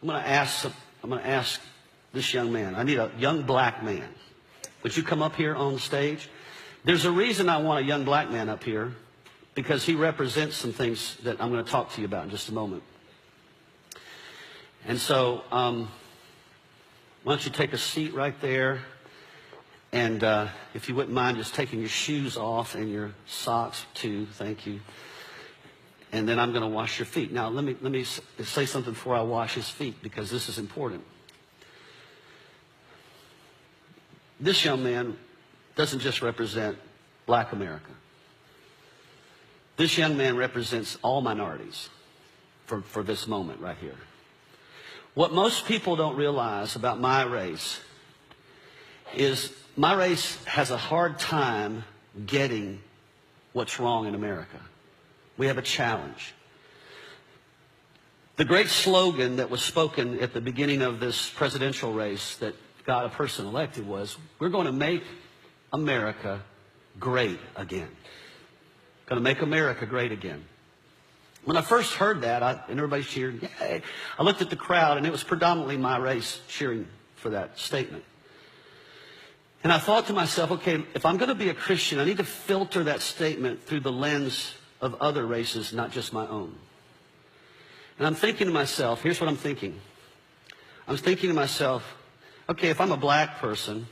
I'm going to ask this young man. I need a young black man. Would you come up here on the stage? There's a reason I want a young black man up here, because he represents some things that I'm going to talk to you about in just a moment. And so, why don't you take a seat right there? And if you wouldn't mind just taking your shoes off and your socks too, thank you. And then I'm going to wash your feet. Now, let me say something before I wash his feet, because this is important. This young man doesn't just represent black America. This young man represents all minorities for this moment right here. What most people don't realize about my race is my race has a hard time getting what's wrong in America. We have a challenge. The great slogan that was spoken at the beginning of this presidential race that got a person elected was, we're going to make America great again. Going to make America great again. When I first heard that, and everybody cheered, yay, I looked at the crowd, and it was predominantly my race cheering for that statement. And I thought to myself, okay, if I'm going to be a Christian, I need to filter that statement through the lens of other races, not just my own. And I'm thinking to myself, here's what I'm thinking. I'm thinking to myself, okay, if I'm a black person,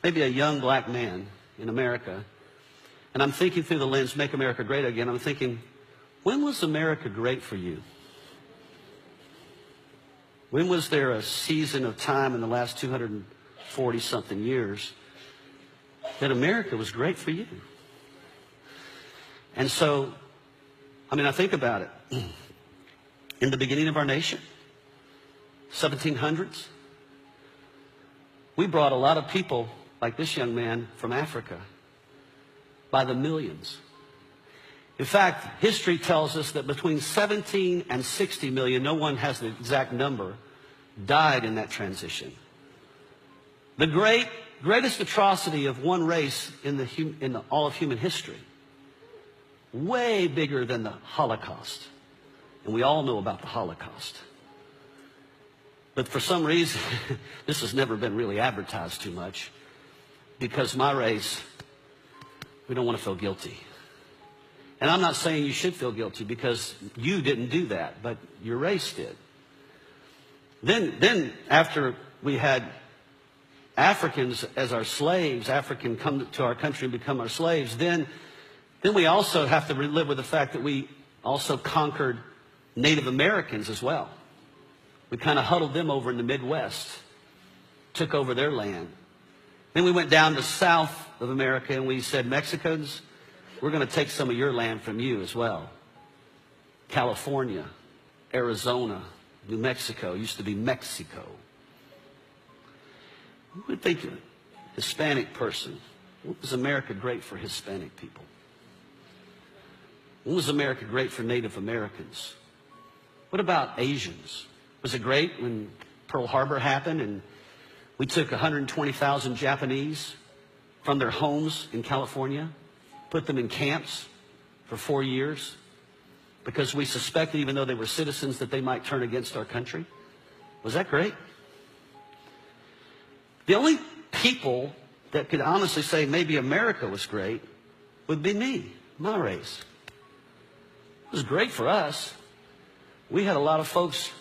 maybe a young black man in America, and I'm thinking through the lens, make America great again, I'm thinking, when was America great for you? When was there a season of time in the last 240-something years that America was great for you? And so, I think about it. In the beginning of our nation, 1700s, we brought a lot of people like this young man from Africa by the millions. In fact, history tells us that between 17 and 60 million, no one has the exact number, died in that transition. The greatest atrocity of one race in all of human history. Way bigger than the Holocaust. And we all know about the Holocaust. But for some reason, this has never been really advertised too much, because my race, we don't want to feel guilty. And I'm not saying you should feel guilty, because you didn't do that, but your race did. Then after we had Africans as our slaves, African come to our country and become our slaves, then we also have to live with the fact that we also conquered Native Americans as well. We kind of huddled them over in the Midwest, took over their land. Then we went down to south of America and we said, Mexicans, we're going to take some of your land from you as well. California, Arizona, New Mexico, used to be Mexico. Who would think of it? Hispanic person. What was America great for Hispanic people? When was America great for Native Americans? What about Asians? Was it great when Pearl Harbor happened and we took 120,000 Japanese from their homes in California, put them in camps for 4 years because we suspected, even though they were citizens, that they might turn against our country? Was that great? The only people that could honestly say maybe America was great would be me, my race. It was great for us. We had a lot of folks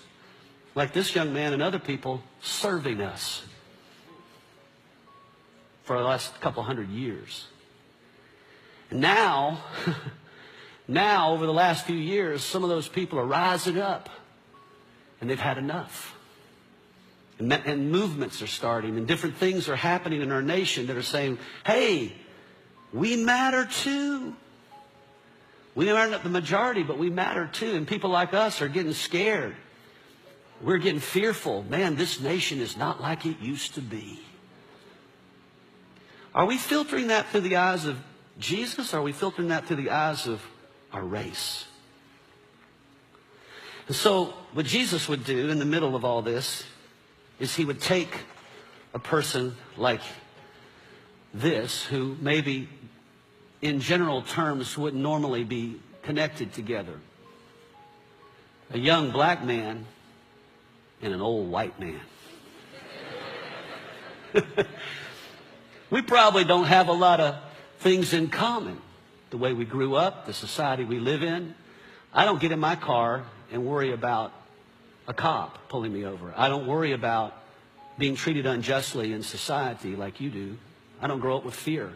like this young man and other people serving us for the last couple hundred years. And now, over the last few years, some of those people are rising up and they've had enough. And movements are starting and different things are happening in our nation that are saying, hey, we matter too. We are not the majority, but we matter too. And people like us are getting scared. We're getting fearful. Man, this nation is not like it used to be. Are we filtering that through the eyes of Jesus? Or are we filtering that through the eyes of our race? And so what Jesus would do in the middle of all this is he would take a person like this, who maybe in general terms wouldn't normally be connected together. A young black man and an old white man. We probably don't have a lot of things in common. The way we grew up, the society we live in. I don't get in my car and worry about a cop pulling me over. I don't worry about being treated unjustly in society like you do. I don't grow up with fear.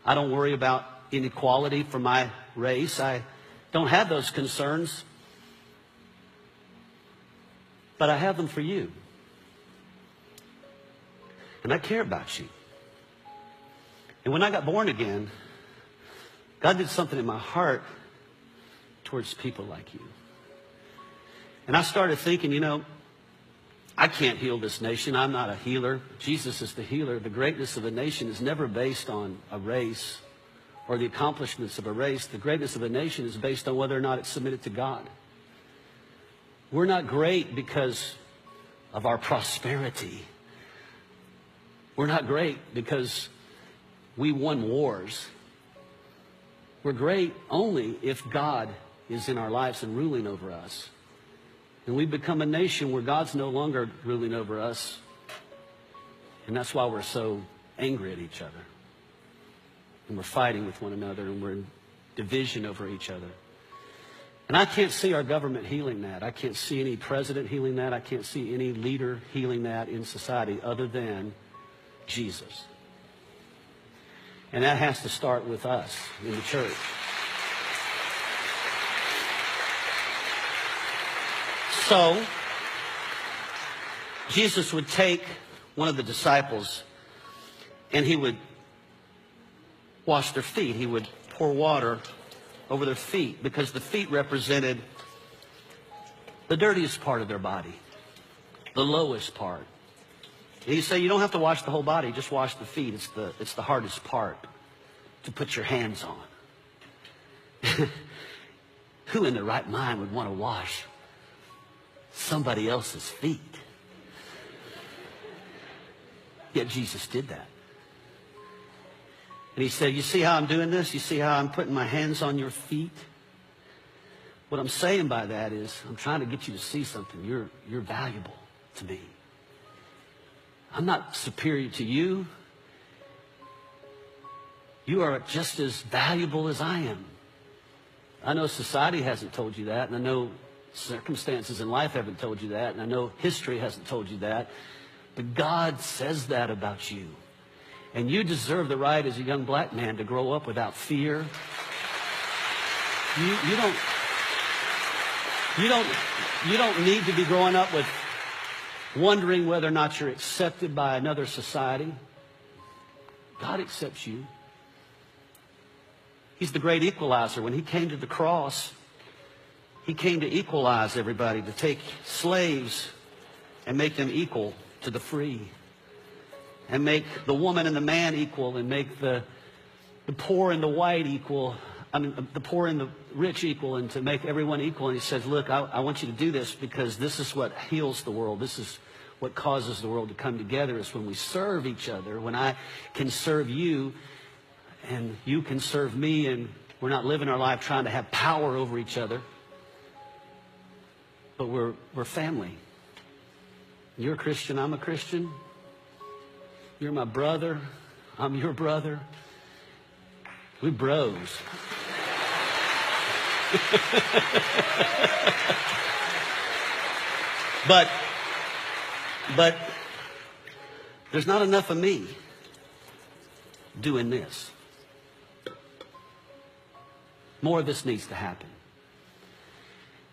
I don't worry about inequality for my race. I don't have those concerns. But I have them for you. And I care about you. And when I got born again, God did something in my heart towards people like you. And I started thinking, you know, I can't heal this nation. I'm not a healer. Jesus is the healer. The greatness of a nation is never based on a race or the accomplishments of a race. The greatness of a nation is based on whether or not it's submitted to God. We're not great because of our prosperity. We're not great because we won wars. We're great only if God is in our lives and ruling over us. And we've become a nation where God's no longer ruling over us. And that's why we're so angry at each other. And we're fighting with one another, and we're in division over each other. And I can't see our government healing that. I can't see any president healing that. I can't see any leader healing that in society other than Jesus. And that has to start with us in the church. So, Jesus would take one of the disciples and he would wash their feet. He would pour water over their feet because the feet represented the dirtiest part of their body, the lowest part. And he said, you don't have to wash the whole body, just wash the feet. It's the hardest part to put your hands on. Who in their right mind would want to wash somebody else's feet? Yet Jesus did that. And he said, you see how I'm doing this? You see how I'm putting my hands on your feet? What I'm saying by that is I'm trying to get you to see something. You're valuable to me. I'm not superior to you. You are just as valuable as I am. I know society hasn't told you that, and I know circumstances in life haven't told you that, and I know history hasn't told you that, but God says that about you. And you deserve the right as a young black man to grow up without fear. You don't need to be growing up with wondering whether or not you're accepted by another society. God accepts you. He's the great equalizer. When he came to the cross, he came to equalize everybody, to take slaves and make them equal to the free, and make the woman and the man equal, and make the poor and the white equal, the poor and the rich equal, and to make everyone equal. And he says, look, I want you to do this because this is what heals the world. This is what causes the world to come together, is when we serve each other, when I can serve you and you can serve me, and we're not living our life trying to have power over each other, but we're family. You're a Christian, I'm a Christian. You're my brother, I'm your brother. We bros. But there's not enough of me doing this. More of this needs to happen.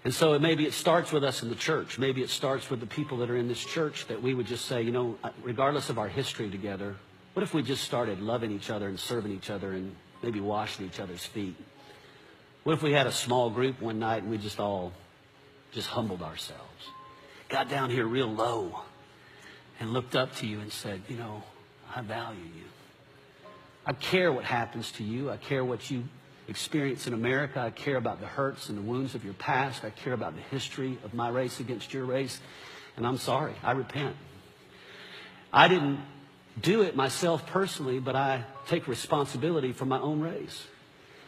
And so maybe it starts with us in the church. Maybe it starts with the people that are in this church, that we would just say, you know, regardless of our history together, what if we just started loving each other and serving each other and maybe washing each other's feet? What if we had a small group one night and we just all just humbled ourselves, got down here real low and looked up to you and said, you know, I value you. I care what happens to you. I care what you experience in America. I care about the hurts and the wounds of your past. I care about the history of my race against your race. And I'm sorry. I repent. I didn't do it myself personally, but I take responsibility for my own race.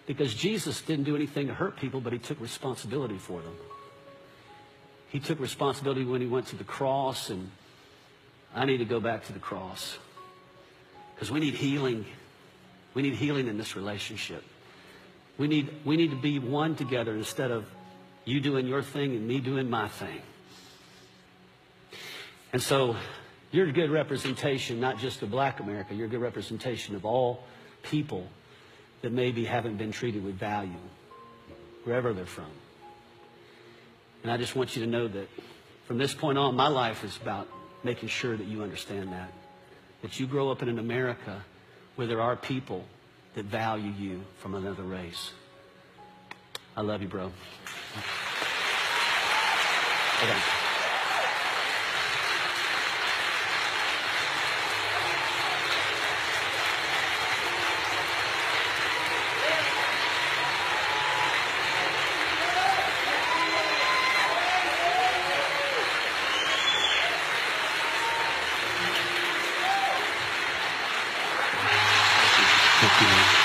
Because Jesus didn't do anything to hurt people, but he took responsibility for them. He took responsibility when he went to the cross, and I need to go back to the cross because we need healing. We need healing in this relationship. We need to be one together instead of you doing your thing and me doing my thing. And so you're a good representation, not just of Black America. You're a good representation of all people that maybe haven't been treated with value, wherever they're from. And I just want you to know that from this point on, my life is about making sure that you understand that you grow up in an America where there are people that value you from another race. I love you, bro. Okay. Thank you, man.